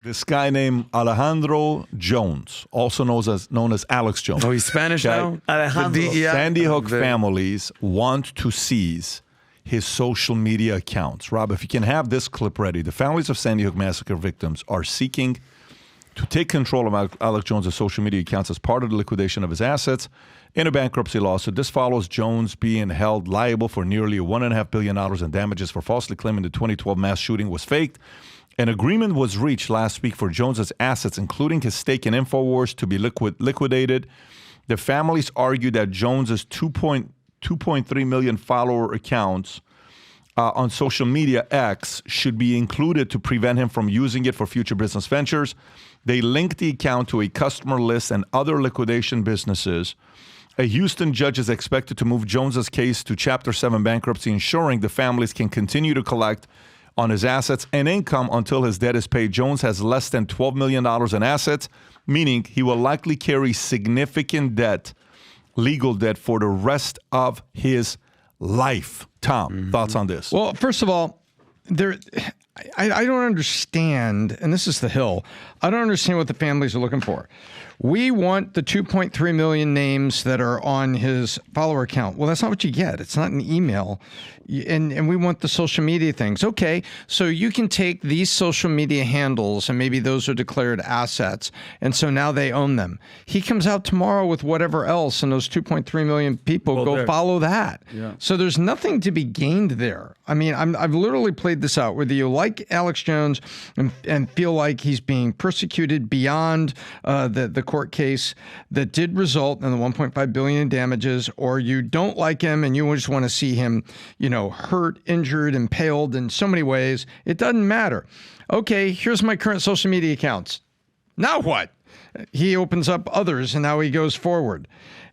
This guy named Alejandro Jones, also known as Alex Jones. Oh, he's Spanish now? Alejandro. Sandy Hook families want to seize his social media accounts. Rob, if you can have this clip ready. The families of Sandy Hook massacre victims are seeking to take control of Alex Jones' social media accounts as part of the liquidation of his assets in a bankruptcy lawsuit. This follows Jones being held liable for nearly $1.5 billion in damages for falsely claiming the 2012 mass shooting was faked. An agreement was reached last week for Jones's assets, including his stake in InfoWars, to be liquidated. The families argue that Jones's 2.3 million follower accounts on social media X should be included to prevent him from using it for future business ventures. They linked the account to a customer list and other liquidation businesses. A Houston judge is expected to move Jones's case to Chapter 7 bankruptcy, ensuring the families can continue to collect on his assets and income until his debt is paid. Jones has less than $12 million in assets, meaning he will likely carry significant debt, legal debt, for the rest of his life. Tom, thoughts on this? Well, first of all, I don't understand, and this is the Hill, I don't understand what the families are looking for. We want the 2.3 million names that are on his follower account. Well, that's not what you get. It's not an email. And we want the social media things. Okay, so you can take these social media handles, and maybe those are declared assets, and so now they own them. He comes out tomorrow with whatever else, and those 2.3 million people go follow that. Yeah. So there's nothing to be gained there. I mean, I've literally played this out. Whether you like Alex Jones and feel like he's being persecuted beyond the court case that did result in the $1.5 billion in damages, or you don't like him and you just want to see him, hurt, injured, impaled in so many ways, it doesn't matter. Okay, here's my current social media accounts. Now what? He opens up others, and now he goes forward.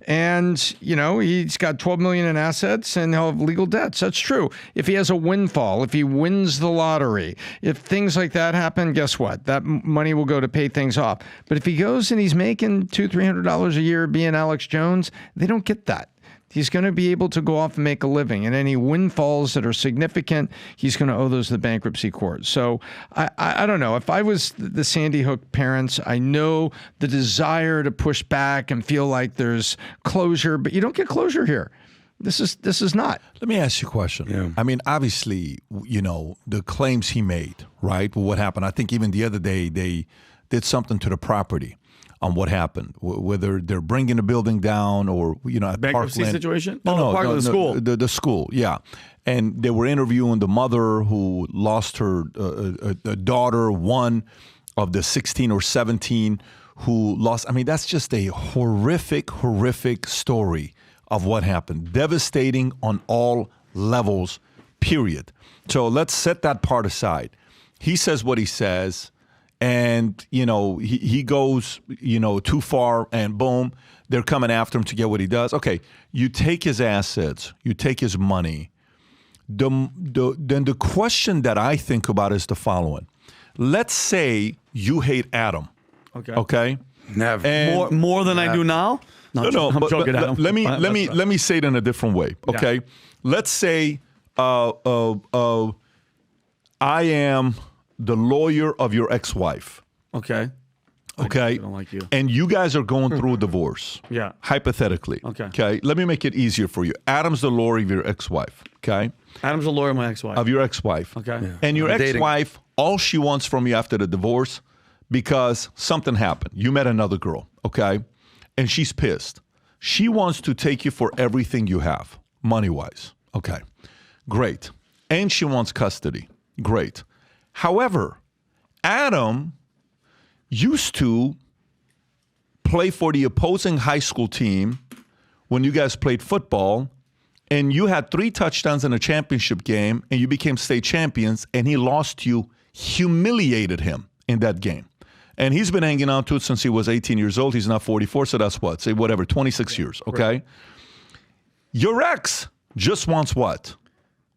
And, he's got $12 million in assets, and he'll have legal debts. That's true. If he has a windfall, if he wins the lottery, if things like that happen, guess what? That money will go to pay things off. But if he goes and he's making $200-300 a year being Alex Jones, they don't get that. He's going to be able to go off and make a living. And any windfalls that are significant, he's going to owe those to the bankruptcy court. So I don't know. If I was the Sandy Hook parents, I know the desire to push back and feel like there's closure, but you don't get closure here. This is not. Let me ask you a question. Yeah. I mean, obviously, the claims he made, right? What happened? I think even the other day they did something to the property. On what happened, whether they're bringing the building down or, at bankruptcy Parkland. situation? The school. The school, yeah. And they were interviewing the mother who lost her a daughter, one of the 16 or 17 who lost. I mean, that's just a horrific story of what happened. Devastating on all levels, period. So let's set that part aside. He says what he says. And, he goes, too far and boom, they're coming after him to get what he does. Okay, you take his assets, you take his money. Then the question that I think about is the following. Let's say you hate Adam. Okay? Never. And more than I do now? No, I'm joking, Adam. Let me say it in a different way, okay? Yeah. Let's say I am the lawyer of your ex-wife. Okay. Okay. I don't like you. And you guys are going through a divorce. Yeah. Hypothetically. Okay. Let me make it easier for you. Adam's the lawyer of your ex-wife. Okay. Adam's the lawyer of my ex-wife. Of your ex-wife. Okay. Yeah. And your ex-wife, all she wants from you after the divorce, because something happened. You met another girl. Okay. And she's pissed. She wants to take you for everything you have, money-wise. Okay. Great. And she wants custody. Great. However, Adam used to play for the opposing high school team when you guys played football, and you had 3 touchdowns in a championship game, and you became state champions, and he lost you, humiliated him in that game. And he's been hanging on to it since he was 18 years old. He's now 44, so that's what? Say whatever, 26 years, okay? Right. Your ex just wants what?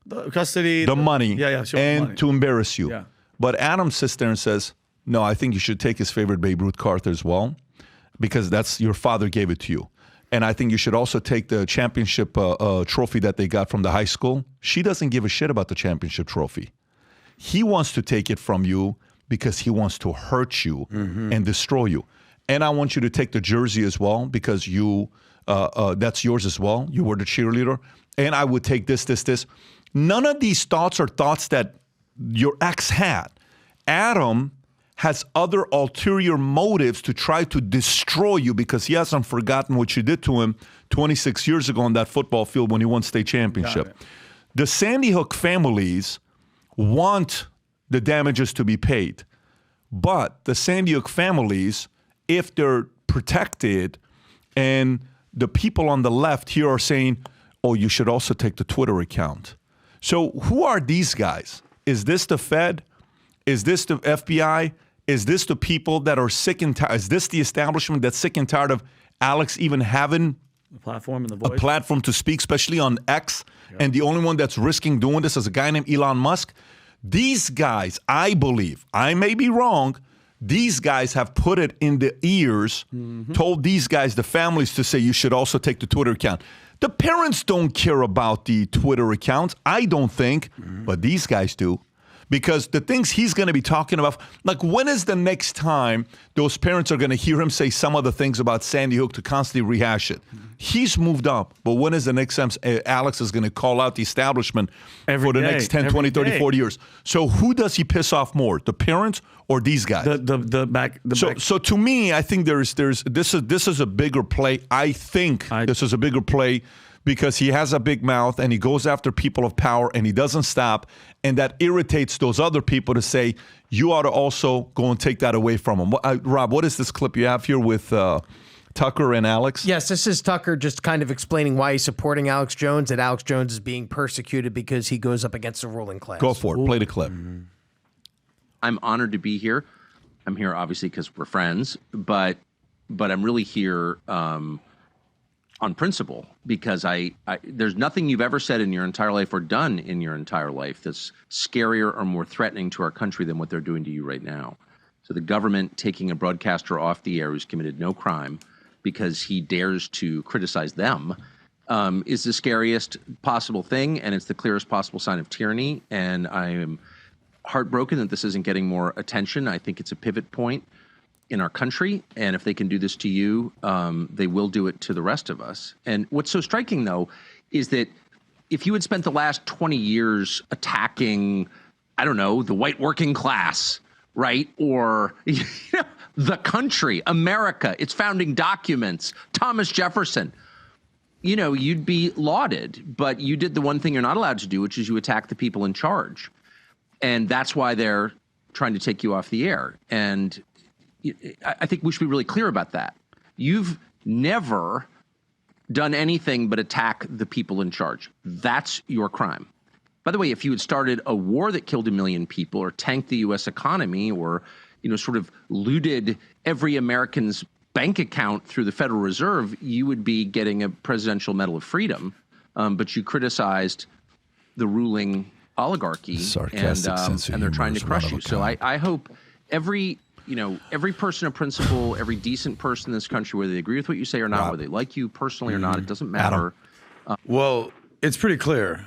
The custody. The money. Yeah, sure. And money. to embarrass you. Yeah. But Adam sits there and says, no, I think you should take his favorite Babe Ruth card as well, because that's your father gave it to you. And I think you should also take the championship trophy that they got from the high school. She doesn't give a shit about the championship trophy. He wants to take it from you because he wants to hurt you and destroy you. And I want you to take the jersey as well because that's yours as well. You were the cheerleader. And I would take this. None of these thoughts are thoughts that your ex had. Adam has other ulterior motives to try to destroy you because he hasn't forgotten what you did to him 26 years ago on that football field when he won state championship. The Sandy Hook families want the damages to be paid. But the Sandy Hook families, if they're protected, and the people on the left here are saying, oh, you should also take the Twitter account. So who are these guys? Is this the Fed? Is this the FBI? Is this the people that are sick and tired? Is this the establishment that's sick and tired of Alex even having The platform and the voice. a platform to speak, especially on X, and the only one that's risking doing this is a guy named Elon Musk? These guys, I believe, I may be wrong, these guys have put it in the ears, told these guys, the families, to say you should also take the Twitter account. The parents don't care about the Twitter accounts, I don't think, but these guys do. Because the things he's going to be talking about, like when is the next time those parents are going to hear him say some of the things about Sandy Hook to constantly rehash it? He's moved up, but when is the next time Alex is going to call out the establishment for the next 10, 20, 30, 40 years? So who does he piss off more, the parents or these guys? So to me, I think this is a bigger play. I think this is a bigger play because he has a big mouth and he goes after people of power and he doesn't stop. And that irritates those other people to say, you ought to also go and take that away from him. Rob, what is this clip you have here with Tucker and Alex? Yes, this is Tucker just kind of explaining why he's supporting Alex Jones, that Alex Jones is being persecuted because he goes up against the ruling class. Go for it. Play the clip. I'm honored to be here. I'm here obviously because we're friends, but I'm really here on principle because there's nothing you've ever said in your entire life or done in your entire life that's scarier or more threatening to our country than what they're doing to you right now. So the government taking a broadcaster off the air who's committed no crime because he dares to criticize them is the scariest possible thing, and it's the clearest possible sign of tyranny. And I am heartbroken that this isn't getting more attention. I think it's a pivot point in our country, and if they can do this to you, they will do it to the rest of us. And what's so striking, though, is that if you had spent the last 20 years attacking, I don't know, the white working class, right, or the country, America, its founding documents, Thomas Jefferson, you'd be lauded. But you did the one thing you're not allowed to do, which is you attack the people in charge. And that's why they're trying to take you off the air. And I think we should be really clear about that. You've never done anything but attack the people in charge. That's your crime. By the way, if you had started a war that killed 1 million people or tanked the U.S. economy or, sort of looted every American's bank account through the Federal Reserve, you would be getting a Presidential Medal of Freedom. But you criticized the ruling oligarchy and they're trying to crush you. So I hope every person of principle, every decent person in this country, whether they agree with what you say or not, whether they like you personally or not, it doesn't matter. Well, it's pretty clear.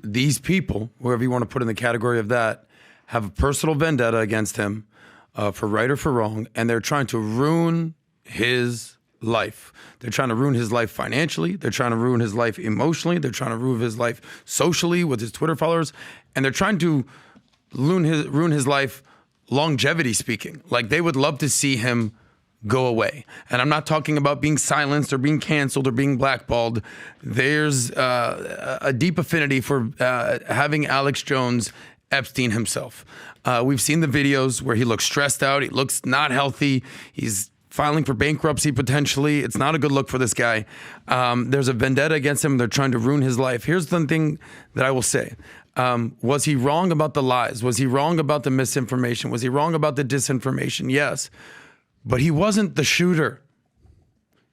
These people, whoever you want to put in the category of that, have a personal vendetta against him for right or for wrong, and they're trying to ruin his life. They're trying to ruin his life financially. They're trying to ruin his life emotionally. They're trying to ruin his life socially with his Twitter followers, and they're trying to ruin his life longevity speaking. Like, they would love to see him go away. And I'm not talking about being silenced or being canceled or being blackballed. There's a deep affinity for having Alex Jones Epstein himself. We've seen the videos where he looks stressed out. He looks not healthy. He's filing for bankruptcy potentially. It's not a good look for this guy. There's a vendetta against him. They're trying to ruin his life. Here's the thing that I will say. Was he wrong about the lies? Was he wrong about the misinformation? Was he wrong about the disinformation? Yes. But he wasn't the shooter.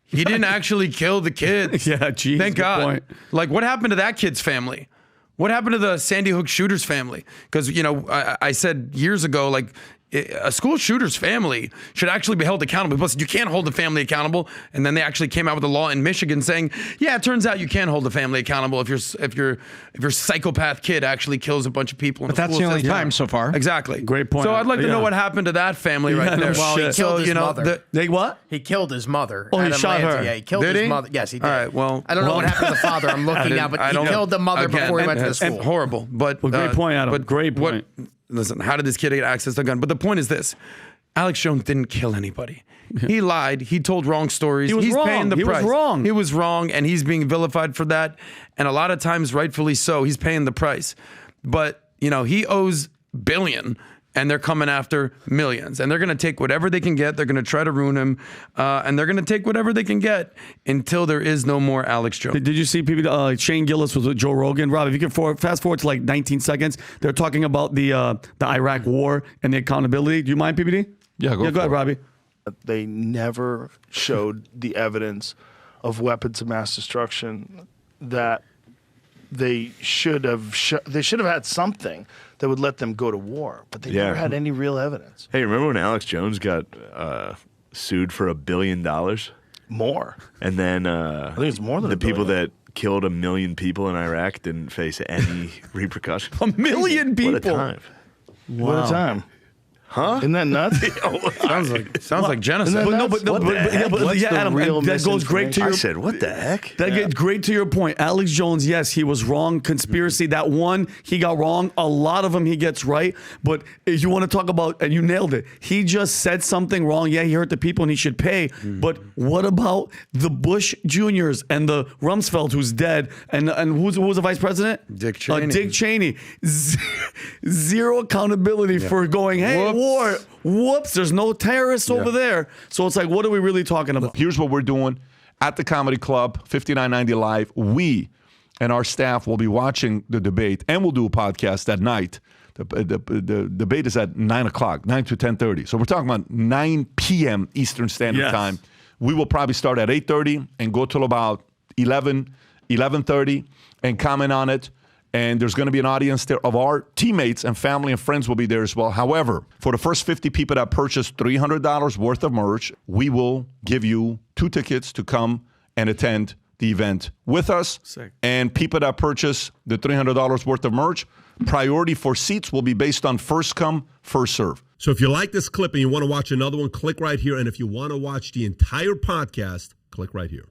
He didn't actually kill the kids. Yeah, geez. Thank God. Point. Like, what happened to that kid's family? What happened to the Sandy Hook shooter's family? Because, I said years ago, like, a school shooter's family should actually be held accountable. Plus, you can't hold the family accountable. And then they actually came out with a law in Michigan saying, yeah, it turns out you can hold the family accountable if your psychopath kid actually kills a bunch of people. But that's the only time so far. Exactly. Great point. So I'd like to know Yeah. what happened to that family right no there. Well, he killed So, his mother. They what? He killed his mother. Oh, he Adam shot Lanza. her. Yeah, he killed Did his he? mother. Yes, he did. All right, well- I don't know what happened to the father. I'm looking now, but I he don't- killed the mother again, before he went to the and school. horrible. But Great point, Adam. But Great point. Listen, how did this kid get access to a gun? But the point is this: Alex Jones didn't kill anybody. He lied. He told wrong stories. He was He's wrong. paying the He was price. wrong. He was wrong, and he's being vilified for that. And a lot of times, rightfully so, he's paying the price. But he owes billion. And they're coming after millions. And they're going to take whatever they can get. They're going to try to ruin him. And they're going to take whatever they can get until there is no more Alex Jones. Did you see people? Shane Gillis was with Joe Rogan. Rob, if you can fast forward to like 19 seconds, they're talking about the Iraq war and the accountability. Do you mind, PBD? Yeah, go for ahead, it. Robbie. They never showed the evidence of weapons of mass destruction that they should have. They should have had something that would let them go to war, but they never had any real evidence. Hey, remember when Alex Jones got sued for $1 billion? More. And then I think it's more than the $1 people billion. that killed 1 million people in Iraq didn't face any repercussions. 1 million people. What a time. What a time. Huh? Isn't that nuts? Sounds like genocide. Isn't that But nuts? What the heck? What's the Adam, real and that goes great to I your. said, what the heck? That gets great to your point. Alex Jones, yes, he was wrong. Conspiracy, that one, he got wrong. A lot of them he gets right. But if you want to talk about, and you nailed it, he just said something wrong. Yeah, he hurt the people and he should pay. But what about the Bush Juniors and the Rumsfeld, who's dead? And who was the vice president? Dick Cheney. Dick Cheney. Zero accountability for going, hey, war. Whoops, there's no terrorists over there. So it's like, what are we really talking about? Here's what we're doing at the Comedy Club, 5990 Live. We and our staff will be watching the debate, and we'll do a podcast at night. The debate is at 9 o'clock, 9 to 10:30. So we're talking about 9 p.m. Eastern Standard Time. We will probably start at 8:30 and go till about 11:30 and comment on it. And there's going to be an audience there of our teammates, and family and friends will be there as well. However, for the first 50 people that purchase $300 worth of merch, we will give you 2 tickets to come and attend the event with us. Sick. And people that purchase the $300 worth of merch, priority for seats will be based on first come, first serve. So if you like this clip and you want to watch another one, click right here. And if you want to watch the entire podcast, click right here.